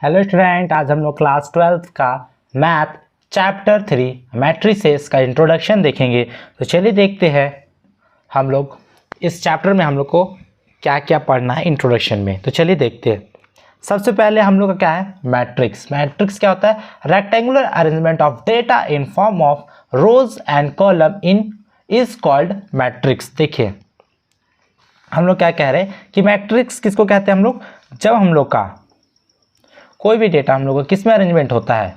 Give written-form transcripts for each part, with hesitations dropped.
Hello student, आज हम लोग क्लास 12 का मैथ चैप्टर 3 मैट्रिसेस का इंट्रोडक्शन देखेंगे। तो चलिए देखते हैं हम लोग इस चैप्टर में हम लोग को क्या क्या पढ़ना है इंट्रोडक्शन में। तो चलिए देखते हैं। सबसे पहले हम लोग का क्या है, मैट्रिक्स। मैट्रिक्स क्या होता है? Rectangular arrangement of data in form of rows and column in is called matrix. देखिए हम लोग क्या कह रहे हैं कि मैट्रिक्स किसको कहते हैं हम लोग? जब हम लोग का कोई भी डेटा हम लोग का किस में अरेंजमेंट होता है।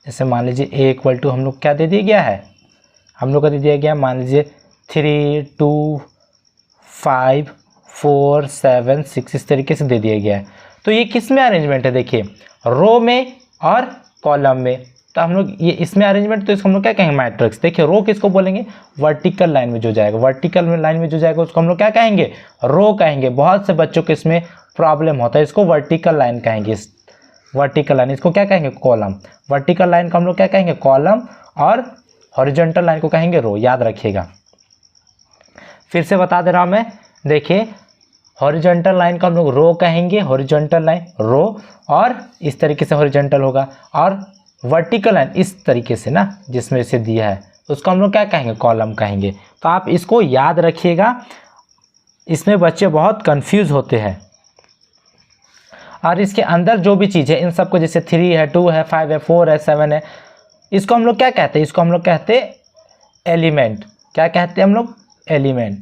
जैसे मान लीजिए ए इक्वल टू हम लोग क्या दे दिया गया है, हम लोग का दे दिया गया मान लीजिए 3, 2, 5, 4, 7, 6 इस तरीके से दे दिया गया है। तो ये किस में अरेंजमेंट है? देखिए रो में और कॉलम में। तो हम लोग ये इसमें अरेंजमेंट, तो इसको हम लोग क्या कहेंगे? मैट्रिक्स। देखिए रो किसको बोलेंगे? वर्टिकल लाइन में जो जाएगा, वर्टिकल लाइन में जो जाएगा उसको हम लोग क्या कहेंगे? रो कहेंगे। बहुत से बच्चों को इसमें प्रॉब्लम होता है, इसको वर्टिकल लाइन कहेंगे। वर्टिकल लाइन इसको क्या कहेंगे? कॉलम। वर्टिकल लाइन को हम लोग क्या कहेंगे? कॉलम। और हॉरिजॉन्टल लाइन को कहेंगे रो। याद रखिएगा, फिर से बता दे रहा हूं मैं। देखिए हॉरिजॉन्टल लाइन को हम लोग रो कहेंगे, हॉरिजॉन्टल लाइन रो, और इस तरीके से हॉरिजॉन्टल होगा। और वर्टिकल लाइन इस तरीके से ना, जिसमें से दिया है उसको हम लोग क्या कहेंगे? कॉलम कहेंगे। तो आप इसको याद रखिएगा, इसमें बच्चे बहुत कंफ्यूज होते हैं। और इसके अंदर जो भी चीज़ है इन सबको, जैसे 3 है, 2 है, 5 है, 4 है, 7 है, इसको हम लोग क्या कहते हैं? इसको हम लोग कहते हैं एलिमेंट। क्या कहते हैं हम लोग? एलिमेंट।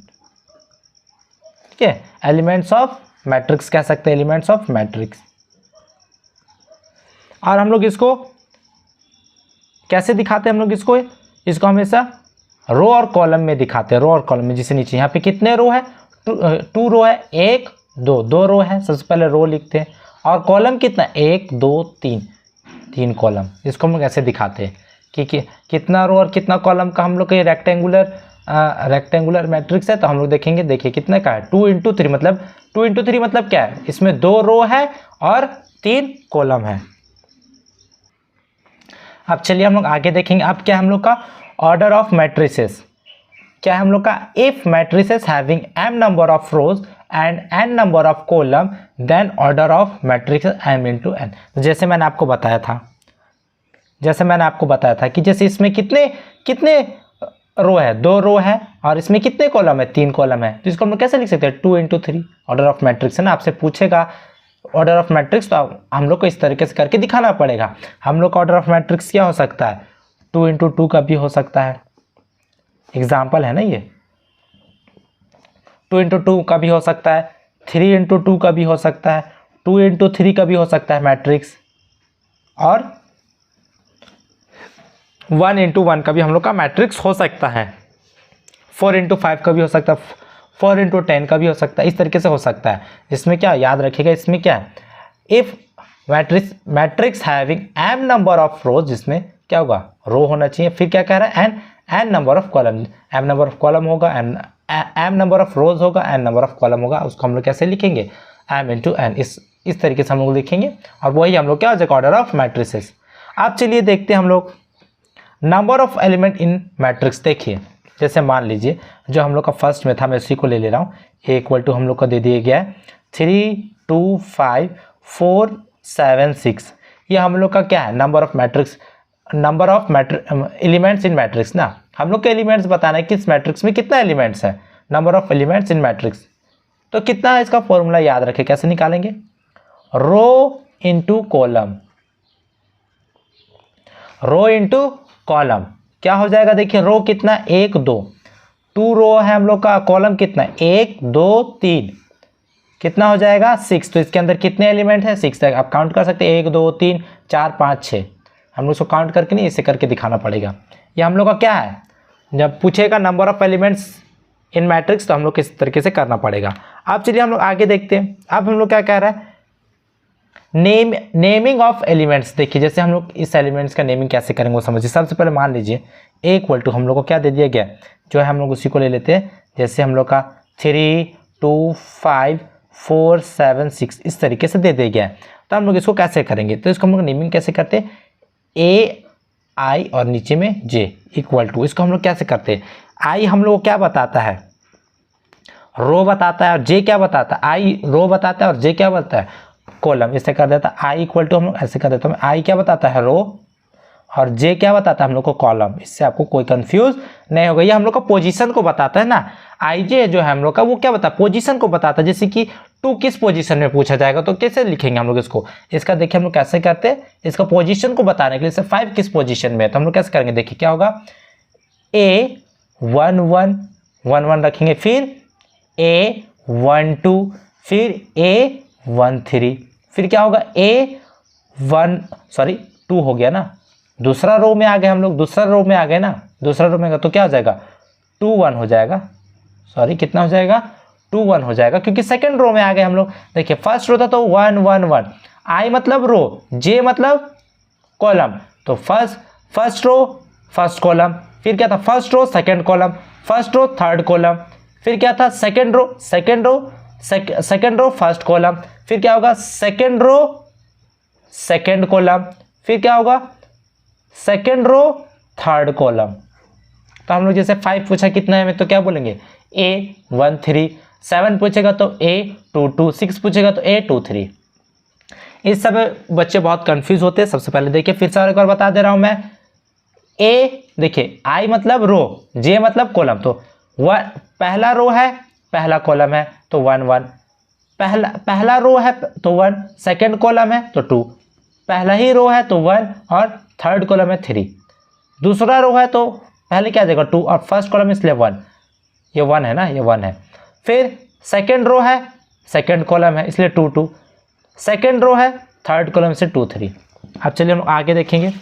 ठीक है, एलिमेंट्स ऑफ मैट्रिक्स कह सकते हैं, एलिमेंट्स ऑफ मैट्रिक्स। और हम लोग इसको कैसे दिखाते हैं? हम लोग इसको हमेशा रो और कॉलम में दिखाते हैं, रो और कॉलम में। जैसे नीचे यहाँ पे कितने रो है? 2 रो है, 1 2 रो है। सबसे पहले रो लिखते हैं। और कॉलम कितना? 1 2 3 कॉलम। इसको हम लोग ऐसे दिखाते हैं कि कितना रो और कितना कॉलम का हम लोग का ये रेक्टेंगुलर मैट्रिक्स है। तो हम लोग देखेंगे, देखिए कितने का है? 2 × 3 मतलब 2 × 3 मतलब क्या है? इसमें 2 रो है और 3 कॉलम है। अब चलिए हम लोग आगे देखेंगे। अब क्या हम लोग का ऑर्डर ऑफ मैट्रिसेस क्या है हम लोग का? If matrices having m number of rows and n number of column then order of matrices m × n। जैसे मैंने आपको बताया था कि जैसे इसमें कितने रो है? 2 रो है। और इसमें कितने कॉलम है? 3 कॉलम है। तो इसको हम लोग कैसे लिख सकते हैं? 2 × 3 ऑर्डर ऑफ मैट्रिक्स है ना। आपसे पूछेगा ऑर्डर ऑफ मैट्रिक्स, तो हम लोग को इस तरीके से करके दिखाना पड़ेगा। हम लोग का ऑर्डर ऑफ मैट्रिक्स क्या हो सकता है? 2 × 2 का भी हो सकता है, एग्जाम्पल है ना ये। 2 × 2 का भी हो सकता है, 3 × 2 का भी हो सकता है, 2 × 3 का भी हो सकता है मैट्रिक्स, और 1 × 1 का भी हम लोग का मैट्रिक्स हो सकता है, 4 × 5 का भी हो सकता है, 4 × 10 का भी हो सकता है। इस तरीके से हो सकता है। इसमें क्या याद रखिएगा, इसमें क्या है? If matrix having m number of रोज, जिसमें क्या होगा? रो होना चाहिए। फिर क्या कह रहा है? n number of column. m number of column होगा, m नंबर ऑफ रोज होगा, n नंबर ऑफ कॉलम होगा। उसको हम लोग कैसे लिखेंगे? m × n। इस तरीके से हम लोग लिखेंगे, और वही हम लोग क्या हो जाएगा? Order of matrices. अब चलिए देखते हैं हम लोग number of element in matrix. देखिए जैसे मान लीजिए जो हम लोग का फर्स्ट में था, मैं उसी को ले रहा हूँ। a = हम लोग का दे दिया गया है 3, 2, 5, 4, 7, 6। ये हम लोग का क्या है? Number of elements in matrix ना। हम लोग के एलिमेंट्स बताना है किस मैट्रिक्स में कितना एलिमेंट्स है, number of elements in matrix. तो कितना है इसका फॉर्मूला याद रखें। कैसे निकालेंगे? Rho into column, rho into column. क्या हो जाएगा? देखिए रो कितना? 1 2 2 रो है हम लोग का। कॉलम कितना? 1 2 3 कितना हो जाएगा? 6। तो इसके अंदर कितने एलिमेंट है? 6 तक आप काउंट कर सकते हैं। 1 2 3 4 5 6। हम लोग इसको काउंट करके नहीं, इसे करके दिखाना पड़ेगा। ये हम लोग का क्या है? जब पूछेगा number of elements in matrix, तो हम लोग किस तरीके से करना पड़ेगा। अब चलिए हम लोग आगे देखते हैं। अब हम लोग क्या कह रहा है? Naming of elements. देखिए जैसे हम लोग इस एलिमेंट्स का नेमिंग कैसे करेंगे वो समझिए। सबसे पहले मान लीजिए a = हम लोग को क्या दे दिया गया, जो है हम लोग उसी को ले लेते हैं। जैसे हम लोग का 3, 2, 5, 4, 7, 6 इस तरीके से दे दिया गया है। तो हम लोग इसको कैसे करेंगे? तो इसको हम लोग नेमिंग कैसे करते हैं? a i और नीचे में j = इसको हम लोग कैसे करते हैं? i हम लोग को क्या बताता है? रो बताता है। और j क्या बताता है? i रो बताता है और j क्या बताता है? कॉलम, इसे कर देता आई इक्वल टू, हम लोग ऐसे कर देते हैं, आई क्या बताता है रो और जे क्या बताता है हम लोग को कॉलम। इससे आपको कोई कंफ्यूज नहीं होगा। ये हम लोग का पोजीशन को बताता है ना, आई जे जो है हम लोग का वो क्या बताता है, पोजीशन को बताता है। जैसे कि टू किस पोजीशन में पूछा जाएगा तो कैसे लिखेंगे हम लोग इसको, इसका देखिए हम लोग कैसे करते हैं, इसका पोजीशन को बताने के लिए, जैसे 5 किस पोजीशन में है तो हम लोग कैसे करेंगे, देखिए क्या होगा, ए 1 1 1 1 रखेंगे, फिर ए 1 2, फिर ए 1 3, फिर क्या होगा ए 2 हो गया ना, दूसरा रो में आ गए हम लोग, दूसरा रो में आ गए ना, दूसरा रो में तो क्या हो जाएगा 2 1 हो जाएगा, सॉरी कितना हो जाएगा 2 1 हो जाएगा, क्योंकि सेकंड रो में आ गए हम लोग। देखिए फर्स्ट रो था तो 1 1 1, आई मतलब रो, जे मतलब कॉलम, तो फर्स्ट रो फर्स्ट कॉलम, फिर क्या था first row second column, first row third column, फिर क्या था सेकंड रो फर्स्ट कॉलम, फिर क्या होगा सेकंड रो सेकंड कॉलम, फिर क्या होगा सेकंड रो थर्ड कॉलम। तो हम लोग जैसे 5 पूछा कितना है में तो क्या बोलेंगे ए 1 3, 7 पूछेगा तो ए 2 2, 6 पूछेगा तो ए 2 3। इस सब बच्चे बहुत कंफ्यूज होते हैं। सबसे पहले देखिए फिर से और एक बार बता दे रहा हूं मैं, ए देखिए आई मतलब रो, जे मतलब कॉलम, तो पहला रो है पहला कॉलम है तो 1 1, पहला रो है तो 1, सेकंड कॉलम है तो 2, पहला ही रो है तो 1 और थर्ड कॉलम है 3, दूसरा रो है तो पहले क्या आ जाएगा 2 और फर्स्ट कॉलम इसलिए 1, ये 1 है ना, ये 1 है, फिर सेकंड रो है सेकंड कॉलम है इसलिए 2 2, सेकंड रो है थर्ड कॉलम से 2 3। अब चलिए हम आगे देखेंगे,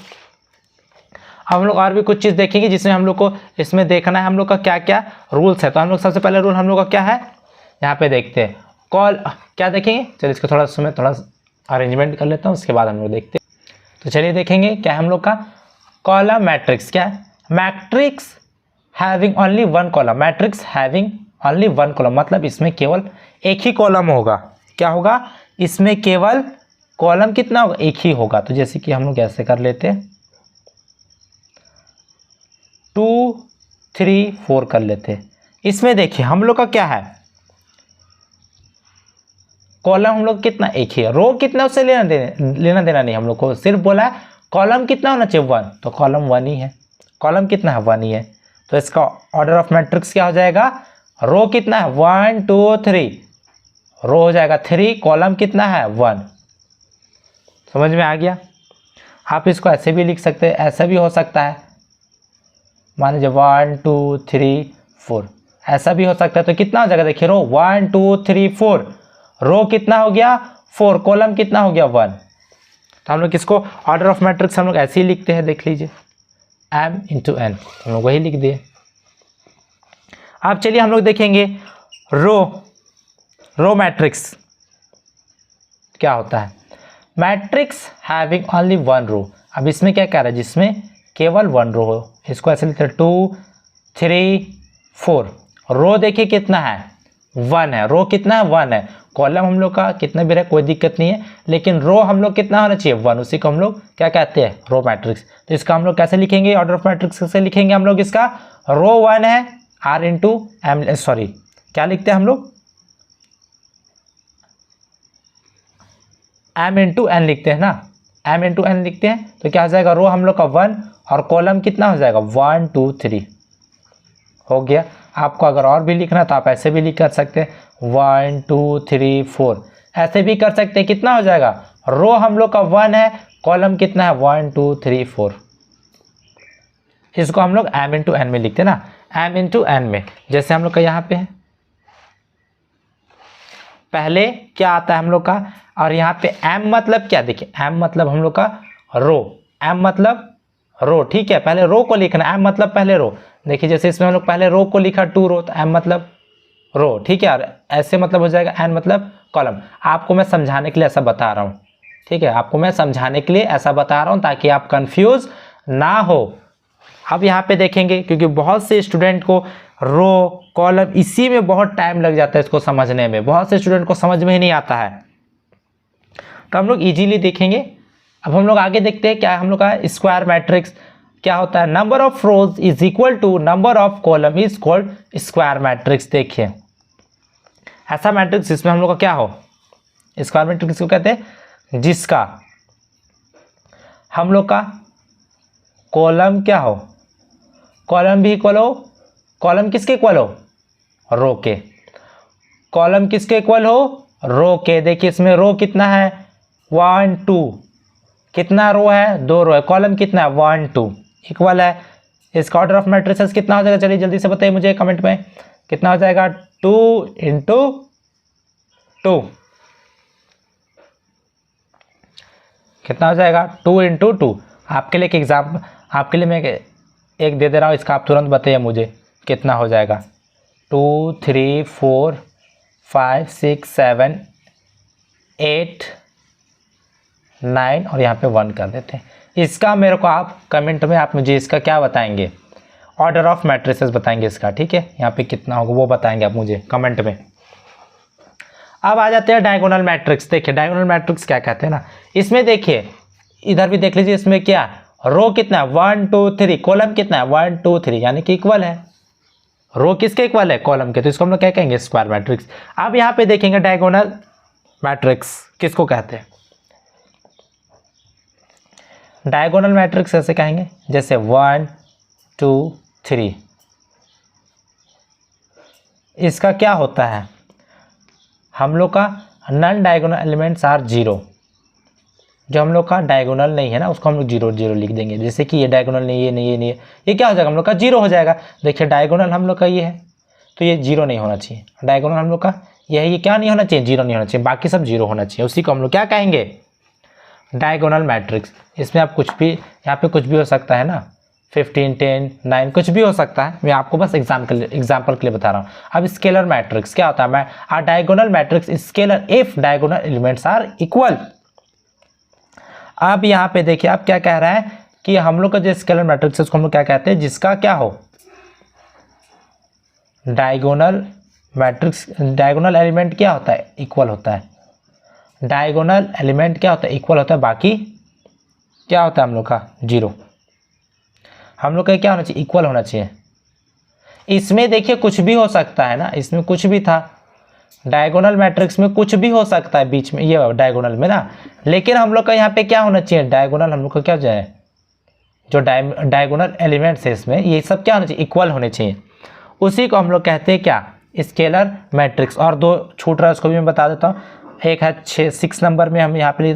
अब हम लोग और भी कुछ चीज़ देखेंगे जिसमें हम लोग को इसमें देखना है हम लोग का क्या क्या रूल्स है। तो हम लोग सबसे पहले रूल हम लोग का क्या है यहाँ पे देखते हैं, कॉल क्या देखेंगे, चलिए इसको थोड़ा समय थोड़ा अरेंजमेंट कर लेता हूँ, उसके बाद हम लोग देखते हैं। तो चलिए देखेंगे क्या है हम लोग का कॉलम मैट्रिक्स, क्या है matrix having only 1 column, matrix having only 1 column मतलब इसमें केवल एक ही कॉलम होगा, क्या होगा इसमें केवल कॉलम कितना होगा एक ही होगा। तो जैसे कि हम लोग ऐसे कर लेते हैं 2 3 4 कर लेते हैं। इसमें देखिए हम लोग का क्या है कॉलम हम लोग कितना एक ही है, रो कितना उससे लेना देना नहीं हम लोग को, सिर्फ बोला है कॉलम कितना होना चाहिए 1, तो कॉलम 1 ही है, कॉलम कितना है 1 ही है, तो इसका ऑर्डर ऑफ मैट्रिक्स क्या हो जाएगा, रो कितना है 1 2 3, रो हो जाएगा 3, कॉलम कितना है 1। समझ में आ गया। आप इसको ऐसे भी लिख सकते हैं, ऐसा भी हो सकता है, मान लीजिए 1 2 3 4 ऐसा भी हो सकता है। तो कितना हो जाएगा देखिए रो 1 2 3 4, रो कितना हो गया 4, कॉलम कितना हो गया 1। तो हम लोग इसको ऑर्डर ऑफ मैट्रिक्स हम लोग ऐसे ही लिखते हैं, देख लीजिए m इंटू एन, हम लोग वही लिख दिए। अब चलिए हम लोग देखेंगे रो मैट्रिक्स क्या होता है, मैट्रिक्स हैविंग ओनली 1 रो। अब इसमें क्या कह रहा है जिसमें केवल 1 रो हो, इसको ऐसे लिखते हैं 2 3 4, रो देखिए कितना है 1 है, रो कितना है 1 है, कॉलम हम लोग का कितना भी रहे कोई दिक्कत नहीं है, लेकिन रो हम लोग कितना होना चाहिए 1, उसी को हम लोग क्या कहते हैं रो मैट्रिक्स। तो इसका हम लोग कैसे लिखेंगे, ऑर्डर ऑफ मैट्रिक्स कैसे लिखेंगे हम लोग, इसका रो 1 है आर इंटू एम, सॉरी क्या लिखते हैं हम लोग एम इंटू एन लिखते हैं ना, एम इंटू एन लिखते हैं, तो क्या हो जाएगा रो हम लोग का 1 और कॉलम कितना हो जाएगा 1 2 3 हो गया। आपको अगर और भी लिखना तो आप ऐसे भी लिख कर सकते हैं 1 2 3 4 ऐसे भी कर सकते हैं, कितना हो जाएगा रो हम लोग का 1 है, कॉलम कितना है 1 2 3 4। इसको हम लोग एम इंटू एन में लिखते हैं ना, एम इंटू एन में, जैसे हम लोग का यहाँ पे है पहले क्या आता है हम लोग का, और यहाँ पे एम मतलब क्या, देखिए एम मतलब हम लोग का रो, एम मतलब रो, ठीक है पहले रो को लिखना, एम मतलब पहले रो। देखिए जैसे इसमें हम लोग पहले रो को लिखा 2 रो, तो एम मतलब रो, ठीक है, और ऐसे मतलब हो जाएगा एन मतलब कॉलम। आपको मैं समझाने के लिए ऐसा बता रहा हूँ, ठीक है, आपको मैं समझाने के लिए ऐसा बता रहा हूँ ताकि आप कंफ्यूज ना हो। अब यहाँ पे देखेंगे क्योंकि बहुत से स्टूडेंट को रो कॉलम इसी में बहुत टाइम लग जाता है, इसको समझने में बहुत से स्टूडेंट को समझ में ही नहीं आता है, तो हम लोग इजीली देखेंगे। अब हम लोग आगे देखते हैं क्या हम लोग का स्क्वायर मैट्रिक्स क्या होता है, number of rows is equal to number of column is called square matrix. देखिए ऐसा मैट्रिक्स जिसमें हम लोग का क्या हो स्क्वायर मैट्रिक्स किसको कहते हैं? जिसका हम लोग का कॉलम क्या हो, कॉलम भी इक्वल हो, कॉलम किसके इक्वल हो? रो के। कॉलम किसके इक्वल हो? रो के। देखिए इसमें रो कितना है? 1 2। कितना रो है? 2 रो है। कॉलम कितना है? 1 2 इक्वल है। इसका ऑर्डर ऑफ मैट्रिसेस कितना हो जाएगा? चलिए जल्दी से बताइए मुझे कमेंट में, कितना हो जाएगा? 2 × 2। कितना हो जाएगा? 2 × 2। आपके लिए एक एग्जाम, आपके लिए मैं एक दे दे रहा हूँ, इसका आप तुरंत बताइए मुझे कितना हो जाएगा। 2 3 4 5 6 7 8 9 और यहाँ पे 1 कर देते हैं। इसका मेरे को आप कमेंट में आप मुझे इसका क्या बताएंगे? ऑर्डर ऑफ मैट्रिसेस बताएंगे इसका, ठीक है? यहाँ पे कितना होगा वो बताएंगे आप मुझे कमेंट में। अब आ जाते हैं डायगोनल मैट्रिक्स। देखिए डायगोनल मैट्रिक्स क्या कहते हैं ना, इसमें देखिए इधर भी देख लीजिए, इसमें क्या रो कितना है? 1 2 3। कॉलम कितना है? 1 2 3, यानी कि इक्वल है। रो किसके इक्वल है? कॉलम के। तो इसको हम लोग क्या कहेंगे? Square matrix. अब यहाँ पे देखेंगे डायगोनल मैट्रिक्स किसको कहते हैं? डायगोनल मैट्रिक्स ऐसे कहेंगे जैसे 1 2 3। इसका क्या होता है? हम लोग का नॉन डायगोनल एलिमेंट्स आर 0। जो हम लोग का डायगोनल नहीं है ना उसको हम लोग 0 0 लिख देंगे। जैसे कि ये डायगोनल नहीं, ये नहीं, ये नहीं है, ये क्या हो जाएगा? हम लोग का 0 हो जाएगा। देखिए डायगोनल हम लोग का ये है तो ये 0 नहीं होना चाहिए। डायगोनल हम लोग का ये है, ये क्या नहीं होना चाहिए? 0 नहीं होना चाहिए, बाकी सब 0 होना चाहिए। उसी को हम लोग क्या कहेंगे? Diagonal matrix. इसमें आप कुछ भी, यहाँ पे कुछ भी हो सकता है ना, 15 10 9 कुछ भी हो सकता है। मैं आपको बस एग्जाम्पल के लिए बता रहा हूँ। अब स्केलर मैट्रिक्स क्या होता है? A diagonal matrix scalar if diagonal elements are equal. अब यहाँ पे देखिए आप क्या कह रहा है कि हम लोग का जो स्केलर मैट्रिक्स है उसको हम लोग क्या कहते हैं? जिसका क्या हो? डायगोनल मैट्रिक्स, डायगोनल एलिमेंट क्या होता है? इक्वल होता है। डायगोनल एलिमेंट क्या होता है? इक्वल होता है। बाकी क्या होता है हम लोग का? 0। हम लोग का क्या होना चाहिए? इक्वल होना चाहिए। इसमें देखिए कुछ भी हो सकता है ना, इसमें कुछ भी था। डायगोनल मैट्रिक्स में कुछ भी हो सकता है बीच में, ये डायगोनल में ना। लेकिन हम लोग का यहाँ पे क्या होना चाहिए? डायगोनल हम लोग का क्या हो जाए? जो डायगोनल एलिमेंट्स है इसमें ये सब क्या होना चाहिए? इक्वल होने चाहिए। उसी को हम लोग कहते हैं क्या? Scalar matrix. और 2 छूट रहा है उसको भी मैं बता देता हूँ। एक है 6 नंबर में हम यहाँ पे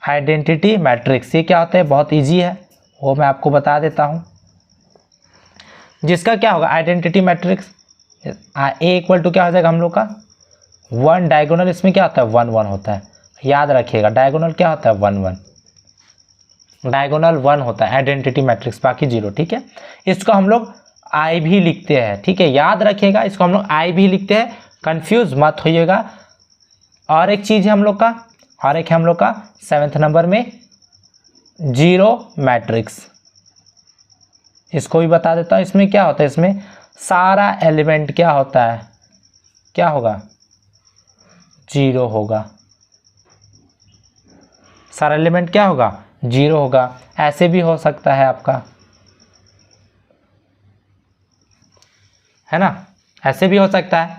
आइडेंटिटी मैट्रिक्स। ये क्या होता है? बहुत इजी है, वो मैं आपको बता देता हूँ। जिसका क्या होगा? Identity matrix A equal to क्या हो जाएगा हम लोग का? 1। डायगोनल इसमें क्या होता है? 1 1 होता है। याद रखिएगा डायगोनल क्या होता है? 1 1। डायगोनल 1 होता है आइडेंटिटी मैट्रिक्स, बाकी 0, ठीक है? इसको हम लोग आई भी लिखते हैं, ठीक है? याद रखिएगा इसको हम लोग आई भी लिखते हैं, कंफ्यूज मत होइएगा। और एक चीज़ है हम लोग का, और एक है हम लोग का 7th नंबर में 0 मैट्रिक्स। इसको भी बता देता हूँ। इसमें क्या होता है? इसमें सारा एलिमेंट क्या होता है? क्या होगा? 0 होगा। सारा एलिमेंट क्या होगा? 0 होगा। ऐसे भी हो सकता है आपका, है ना? ऐसे भी हो सकता है।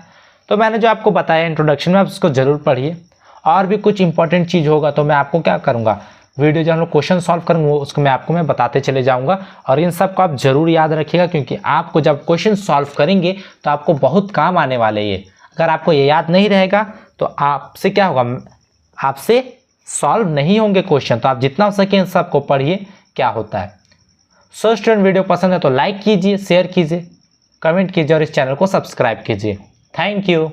तो मैंने जो आपको बताया इंट्रोडक्शन में, आप उसको ज़रूर पढ़िए। और भी कुछ इंपॉर्टेंट चीज़ होगा तो मैं आपको क्या करूँगा, वीडियो जो हम लोग क्वेश्चन सॉल्व करेंगे वो उसको मैं बताते चले जाऊँगा। और इन सब को आप ज़रूर याद रखिएगा, क्योंकि आपको जब क्वेश्चन सॉल्व करेंगे तो आपको बहुत काम आने वाले ये। अगर आपको ये याद नहीं रहेगा तो आपसे क्या होगा? आपसे सॉल्व नहीं होंगे क्वेश्चन। तो आप जितना हो सके इन सब को पढ़िए क्या होता है। सो स्टूडेंट, वीडियो पसंद है तो लाइक कीजिए, शेयर कीजिए, कमेंट कीजिए और इस चैनल को सब्सक्राइब कीजिए। Thank you.